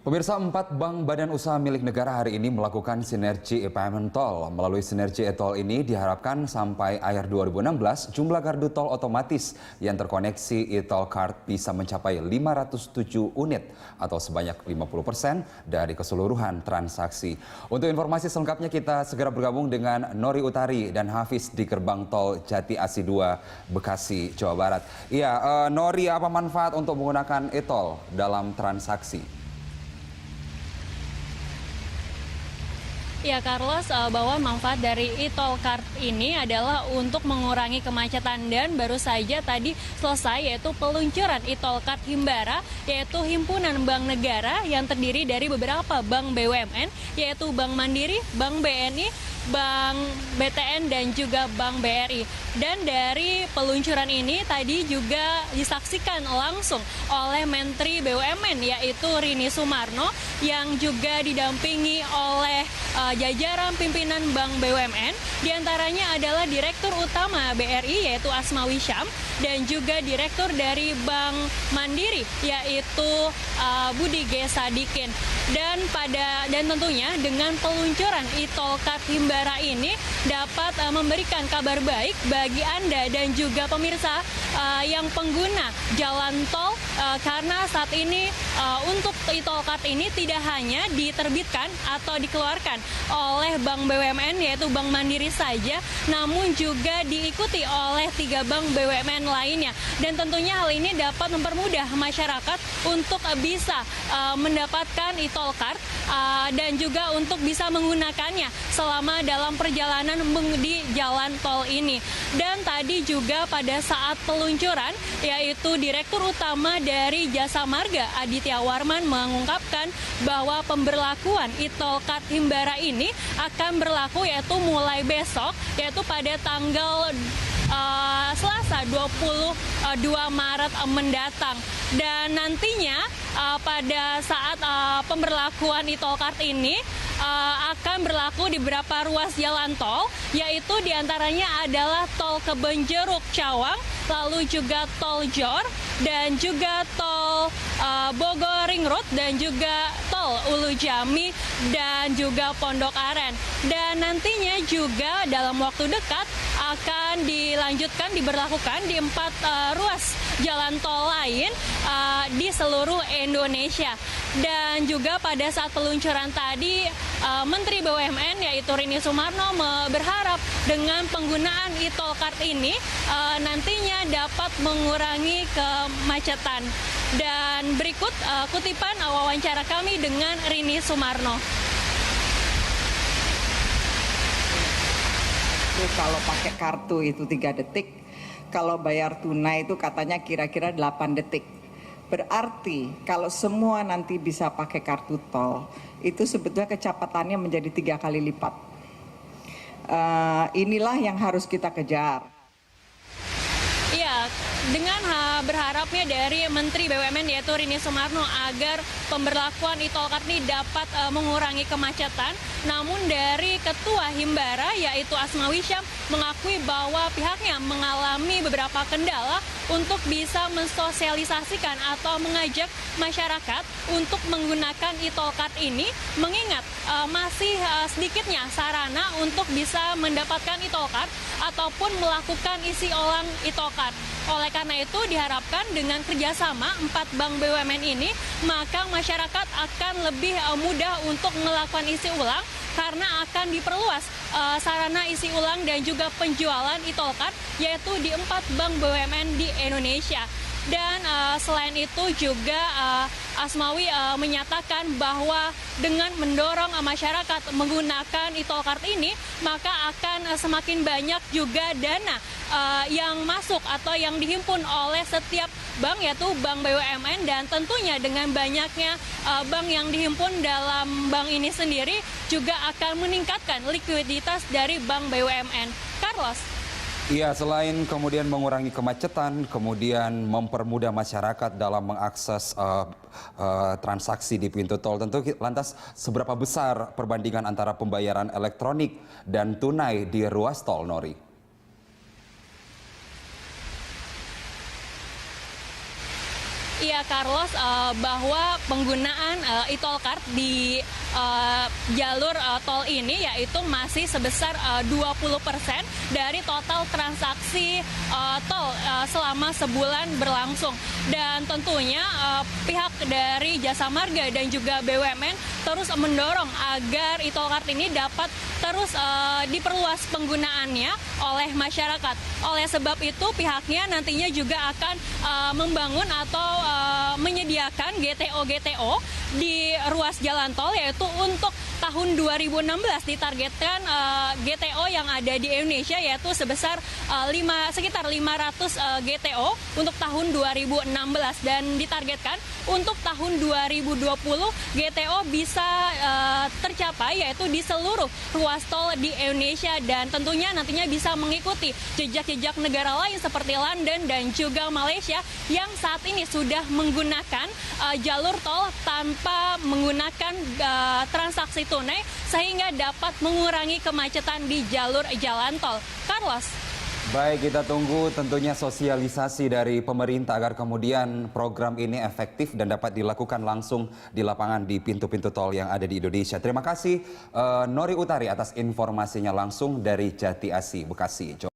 Pemirsa, 4 bank badan usaha milik negara hari ini melakukan sinergi e-payment tol. Melalui sinergi e-tol ini diharapkan sampai akhir 2016 jumlah gardu tol otomatis yang terkoneksi e-tol card bisa mencapai 507 unit atau sebanyak 50% dari keseluruhan transaksi. Untuk informasi selengkapnya kita segera bergabung dengan Nori Utari dan Hafiz di gerbang tol Jati Asi 2 Bekasi, Jawa Barat. Iya, Nori, apa manfaat untuk menggunakan e-tol dalam transaksi? Ya, Carlos, bahwa manfaat dari e-tol card ini adalah untuk mengurangi kemacetan dan baru saja tadi selesai yaitu peluncuran e-tol card Himbara, yaitu himpunan bank negara yang terdiri dari beberapa bank BUMN yaitu Bank Mandiri, Bank BNI, Bank BTN dan juga Bank BRI. Dan dari peluncuran ini tadi juga disaksikan langsung oleh Menteri BUMN yaitu Rini Sumarno yang juga didampingi oleh jajaran pimpinan Bank BUMN, diantaranya adalah Direktur Utama BRI yaitu Asmawi Syam dan juga Direktur dari Bank Mandiri yaitu Budi G. Sadikin. Dan tentunya dengan peluncuran e-tol card Himbara ini dapat memberikan kabar baik bagi Anda dan juga pemirsa yang pengguna jalan tol karena saat ini untuk e-tol card ini tidak hanya diterbitkan atau dikeluarkan oleh Bank BUMN yaitu Bank Mandiri saja, namun juga diikuti oleh 3 bank BUMN lainnya. Dan tentunya hal ini dapat mempermudah masyarakat untuk bisa mendapatkan e-tol card dan juga untuk bisa menggunakannya selama dalam perjalanan di jalan tol ini. Dan tadi juga pada saat peluncuran yaitu Direktur Utama dari Jasa Marga Aditya Warman mengungkapkan bahwa pemberlakuan e-tol card Himbara ini akan berlaku yaitu mulai besok yaitu pada tanggal Selasa 22 Maret mendatang. Dan nantinya pada saat pemberlakuan e-tol card ini akan berlaku di beberapa ruas jalan tol, yaitu diantaranya adalah tol Kebenjeruk Cawang, lalu juga tol Jor, dan juga tol Bogor Ring Road, dan juga tol Ulu Jami, dan juga Pondok Aren. Dan nantinya juga dalam waktu dekat akan diberlakukan di 4 ruas jalan tol lain di seluruh Indonesia. Dan juga pada saat peluncuran tadi Menteri BUMN yaitu Rini Sumarno berharap dengan penggunaan e-tol card ini nantinya dapat mengurangi kemacetan. Dan berikut kutipan wawancara kami dengan Rini Sumarno. Kalau pakai kartu itu 3 detik, kalau bayar tunai itu katanya kira-kira 8 detik. Berarti kalau semua nanti bisa pakai kartu tol, itu sebetulnya kecepatannya menjadi 3 kali lipat. Inilah yang harus kita kejar. Iya, dengan berharapnya dari Menteri BUMN yaitu Rini Sumarno agar pemberlakuan e-tol card ini dapat mengurangi kemacetan. Namun dari Ketua Himbara yaitu Asmawi Syam mengakui bahwa pihaknya mengalami beberapa kendala untuk bisa mensosialisasikan atau mengajak masyarakat untuk menggunakan e-tol card ini, mengingat masih sedikitnya sarana untuk bisa mendapatkan e-tol card ataupun melakukan isi ulang e-tol card. Oleh karena itu diharapkan dengan kerjasama 4 bank BUMN ini, maka masyarakat akan lebih mudah untuk melakukan isi ulang karena akan diperluas sarana isi ulang dan juga penjualan e-tol card yaitu di 4 bank BUMN di Indonesia. Dan selain itu juga Asmawi menyatakan bahwa dengan mendorong masyarakat menggunakan e-tol card ini, maka akan semakin banyak juga dana yang masuk atau yang dihimpun oleh setiap bank yaitu bank BUMN. Dan tentunya dengan banyaknya bank yang dihimpun dalam bank ini sendiri juga akan meningkatkan likuiditas dari bank BUMN. Carlos. Iya, selain kemudian mengurangi kemacetan, kemudian mempermudah masyarakat dalam mengakses transaksi di pintu tol, tentu lantas seberapa besar perbandingan antara pembayaran elektronik dan tunai di ruas tol, Nori? Iya, Carlos, bahwa penggunaan e-tol card di jalur tol ini yaitu masih sebesar 20% dari total transaksi tol selama sebulan berlangsung. Dan tentunya pihak dari Jasa Marga dan juga BUMN terus mendorong agar e-tol card ini dapat terus diperluas penggunaannya oleh masyarakat. Oleh sebab itu pihaknya nantinya juga akan membangun atau menyediakan GTO di ruas jalan tol, yaitu untuk tahun 2016 ditargetkan GTO yang ada di Indonesia yaitu sebesar sekitar 500 GTO untuk tahun 2016, dan ditargetkan untuk tahun 2020 GTO bisa tercapai yaitu di seluruh ruas tol di Indonesia, dan tentunya nantinya bisa mengikuti jejak-jejak negara lain seperti London dan juga Malaysia yang saat ini sudah menggunakan jalur tol tanpa menggunakan transaksi tunai sehingga dapat mengurangi kemacetan di jalur jalan tol. Carlos. Baik, kita tunggu tentunya sosialisasi dari pemerintah agar kemudian program ini efektif dan dapat dilakukan langsung di lapangan di pintu-pintu tol yang ada di Indonesia. Terima kasih Nori Utari atas informasinya langsung dari Jati Asih, Bekasi.